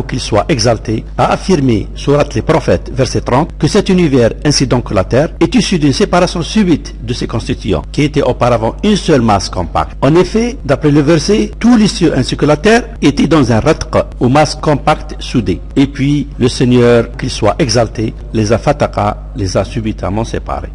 qu'il soit exalté, a affirmé, sourate les prophètes, verset 30, que cet univers, ainsi donc que la Terre, est issu d'une séparation subite de ses constituants, qui était auparavant une seule masse compacte. En effet, d'après le verset, tous les cieux ainsi que la Terre étaient dans un ratq, ou masse compacte soudée. Et puis, le Seigneur, qu'il soit exalté, les a fataqa, les a subitement séparés.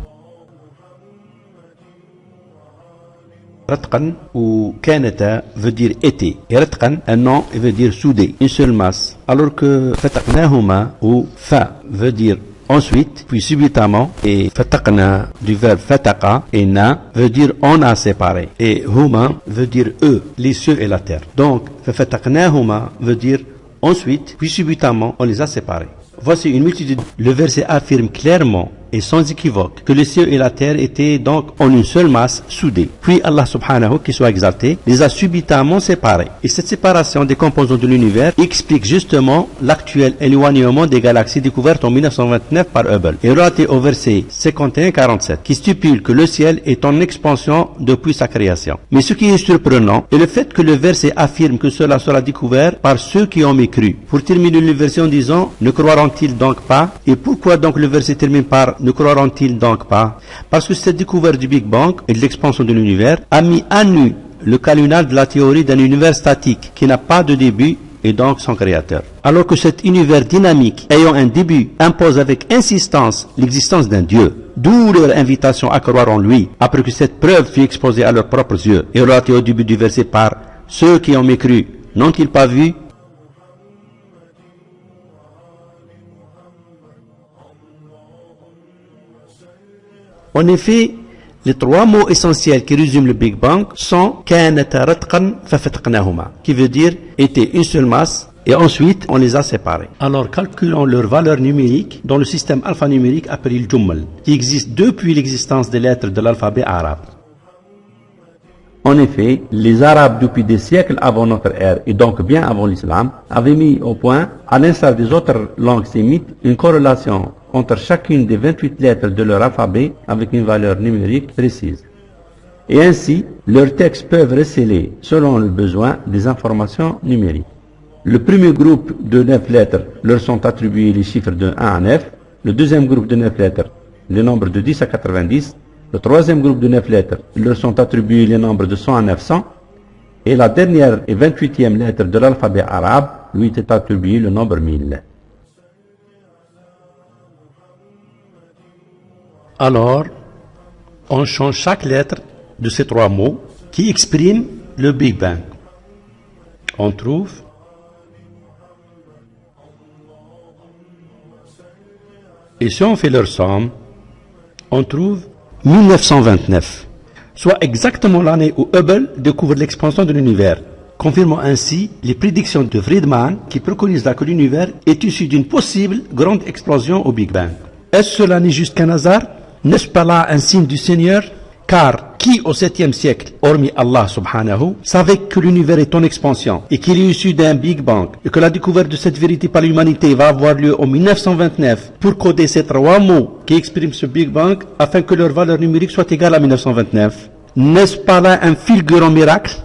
Ratqan ou kanata veut dire été. Et ratqan, un nom, veut dire soudé, une seule masse. Alors que fataqnahuma ou fa veut dire ensuite, puis subitement, et fataqna du verbe fataqa et na veut dire on a séparé. Et huma veut dire eux, les cieux et la terre. Donc, fataqnahuma veut dire ensuite, puis subitement, on les a séparés. Voici une multitude. Le verset affirme clairement et sans équivoque que les cieux et la terre étaient donc en une seule masse soudée. Puis Allah subhanahu, qui soit exalté, les a subitement séparés. Et cette séparation des composants de l'univers explique justement l'actuel éloignement des galaxies découvertes en 1929 par Hubble. Et relaté au verset 51-47, qui stipule que le ciel est en expansion depuis sa création. Mais ce qui est surprenant est le fait que le verset affirme que cela sera découvert par ceux qui ont mécru. Pour terminer le verset en disant, ne croiront-ils donc pas? Et pourquoi donc le verset termine par ne croiront-ils donc pas? Parce que cette découverte du Big Bang et de l'expansion de l'univers a mis à nu le calunnage de la théorie d'un univers statique qui n'a pas de début et donc son créateur. Alors que cet univers dynamique ayant un début impose avec insistance l'existence d'un Dieu. D'où leur invitation à croire en lui, après que cette preuve fut exposée à leurs propres yeux et relatée au début du verset par ceux qui ont mécru. N'ont-ils pas vu? En effet, les trois mots essentiels qui résument le Big Bang sont kanata ratqan fafataqnahuma, qui veut dire était une seule masse et ensuite on les a séparés. Alors calculons leur valeur numérique dans le système alphanumérique appelé le Jummal, qui existe depuis l'existence des lettres de l'alphabet arabe. En effet, les Arabes depuis des siècles avant notre ère et donc bien avant l'islam avaient mis au point, à l'instar des autres langues sémites, une corrélation entre chacune des 28 lettres de leur alphabet avec une valeur numérique précise. Et ainsi, leurs textes peuvent receler, selon le besoin, des informations numériques. Le premier groupe de 9 lettres leur sont attribués les chiffres de 1 à 9, le deuxième groupe de 9 lettres, les nombres de 10 à 90, le troisième groupe de 9 lettres leur sont attribués les nombres de 100 à 900, et la dernière et 28e lettre de l'alphabet arabe lui est attribué le nombre 1000. Alors, on change chaque lettre de ces trois mots qui expriment le Big Bang. On trouve et si on fait leur somme, on trouve 1929, soit exactement l'année où Hubble découvre l'expansion de l'univers, confirmant ainsi les prédictions de Friedman qui préconise que l'univers est issu d'une possible grande explosion au Big Bang. Est-ce cela n'est juste qu'un hasard? N'est-ce pas là un signe du Seigneur? Car qui au 7e siècle, hormis Allah subhanahu, savait que l'univers est en expansion et qu'il est issu d'un Big Bang et que la découverte de cette vérité par l'humanité va avoir lieu en 1929 pour coder ces trois mots qui expriment ce Big Bang afin que leur valeur numérique soit égale à 1929? N'est-ce pas là un fulgurant miracle?